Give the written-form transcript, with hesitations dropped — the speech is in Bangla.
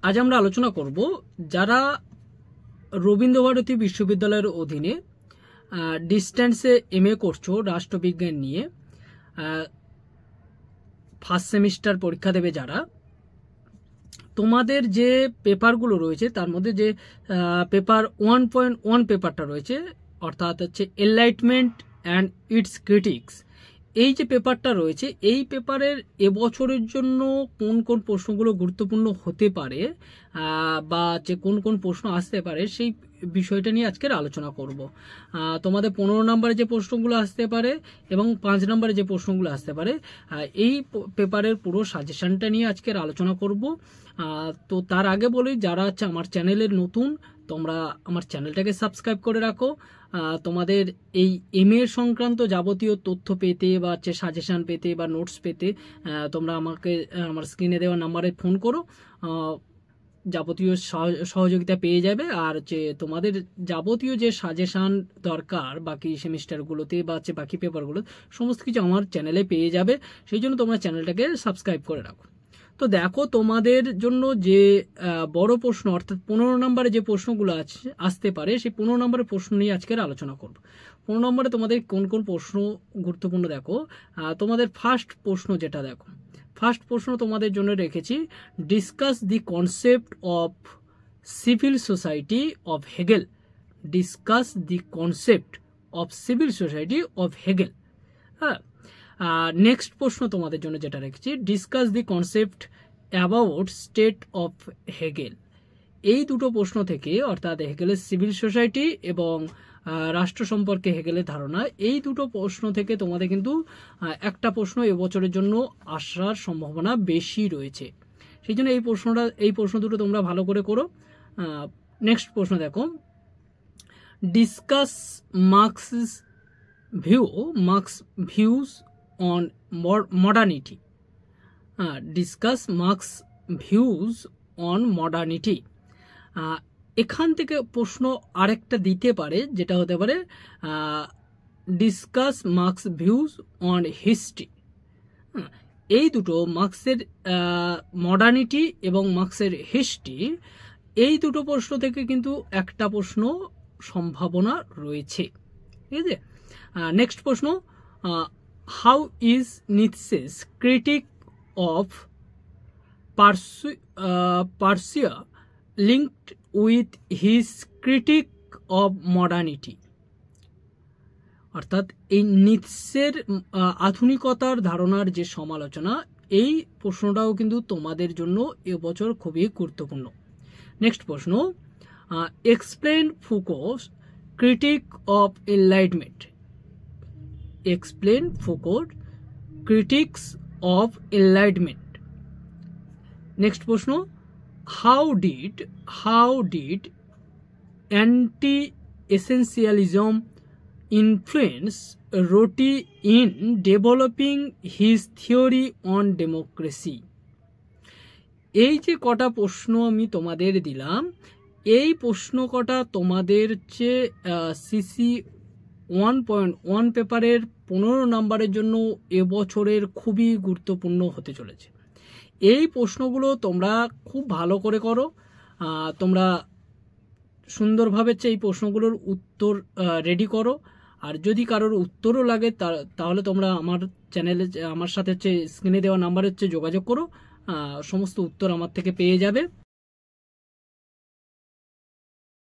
আজ আমরা আলোচনা করব যারা রবীন্দ্রভারতী বিশ্ববিদ্যালয়ের অধীনে ডিস্টেন্সে এমএ করছো রাষ্ট্রবিজ্ঞান নিয়ে, ফার্স্ট সেমিস্টার পরীক্ষা দেবে যারা, তোমাদের যে পেপারগুলো রয়েছে তার মধ্যে যে পেপার 1.1 পেপারটা রয়েছে, অর্থাৎ হচ্ছে এনলাইটমেন্ট অ্যান্ড ইটস ক্রিটিক্স, এই যে পেপারটা রয়েছে এই পেপারের এবছরের জন্য কোন কোন প্রশ্নগুলো গুরুত্বপূর্ণ হতে পারে বা যে কোন কোন প্রশ্ন আসতে পারে সেই বিষয়টা নিয়ে আজকের আলোচনা করব। তোমাদের 15 নম্বরে যে প্রশ্নগুলো আসতে পারে এবং 5 নম্বরে যে প্রশ্নগুলো আসতে পারে এই পেপারের পুরো সাজেশনটা নিয়ে আজকের আলোচনা করব। তো তার আগে বলি, যারা হচ্ছে আমার চ্যানেলের নতুন, তোমরা আমার চ্যানেলটাকে সাবস্ক্রাইব করে রাখো। তোমাদের এই এমএ সংক্রান্ত যাবতীয় তথ্য পেতে বা হচ্ছে সাজেশন পেতে বা নোটস পেতে তোমরা আমাকে আমার স্ক্রিনে দেওয়া নাম্বারে ফোন করো, যাবতীয় সহযোগিতা পেয়ে যাবে। আর হচ্ছে তোমাদের যাবতীয় যে সাজেশন দরকার বাকি সেমিস্টারগুলোতে বা হচ্ছে বাকি পেপারগুলো সমস্ত কিছু আমার চ্যানেলে পেয়ে যাবে, সেই জন্য তোমরা চ্যানেলটাকে সাবস্ক্রাইব করে রাখো। তো দেখো, তোমাদের জন্য যে বড় প্রশ্ন অর্থাৎ 15 নম্বরে যে প্রশ্নগুলো আসতে পারে সেই 15 নম্বরের প্রশ্ন নিয়ে আজকের আলোচনা করব। 15 নম্বরে তোমাদের কোন কোন প্রশ্ন গুরুত্বপূর্ণ দেখো। তোমাদের ফার্স্ট প্রশ্ন যেটা দেখো, ফার্স্ট প্রশ্ন তোমাদের জন্য রেখেছি, discuss the concept of civil society of Hegel. Discuss the concept of civil society of Hegel. হ্যাঁ, নেক্সট প্রশ্ন তোমাদের জন্য যেটা রেখেছি, discuss the concept about state of Hegel. এই দুটো প্রশ্ন থেকে, অর্থাৎ হেগেলের সিভিল সোসাইটি এবং রাষ্ট্র সম্পর্কে হেগেলের ধারণা, এই দুটো প্রশ্ন থেকে তোমাদের কিন্তু একটা প্রশ্ন এবছরের জন্য আসার সম্ভাবনা বেশি রয়েছে, সেই জন্য এই প্রশ্ন দুটো তোমরা ভালো করে করো। নেক্সট প্রশ্ন দেখো, discuss marks views on modernity. Discuss marks views on modernity. এখান থেকে প্রশ্ন আরেকটা দিতে পারে, যেটা হতে পারে discuss marks views on history. এই দুটো মার্কসের মডার্নিটি এবং মার্কসের হিস্ট্রি, এই দুটো প্রশ্ন থেকে কিন্তু একটা প্রশ্ন সম্ভাবনা রয়েছে, ঠিক আছে। নেক্সট প্রশ্ন, how is Nietzsche's critique of Persia linked with his critique of modernity. অর্থাৎ এই নিৎসের আধুনিকতার ধারণার যে সমালোচনা, এই প্রশ্নটাও কিন্তু তোমাদের জন্য এবছর খুবই গুরুত্বপূর্ণ। নেক্সট প্রশ্ন, explain Foucault's critique of enlightenment. Explain ফুকোর ক্রিটিক্স অফ এনলাইটমেন্ট। নেক্সট প্রশ্ন, how did anti essentialism influence Rorty in developing his theory on democracy. এই যে কটা প্রশ্ন আমি তোমাদের দিলাম, এই প্রশ্ন কটা তোমাদের হচ্ছে সিসি 1.1 পেপারের 15 নম্বরের জন্য এবছরের খুবই গুরুত্বপূর্ণ হতে চলেছে। এই প্রশ্নগুলো তোমরা খুব ভালো করে করো, তোমরা সুন্দরভাবে এই প্রশ্নগুলোর উত্তর রেডি করো। আর যদি কারোর উত্তরও লাগে তাহলে তোমরা আমার সাথে স্ক্রিনে দেওয়া নাম্বারে যোগাযোগ করো, সমস্ত উত্তর আমার থেকে পেয়ে যাবে।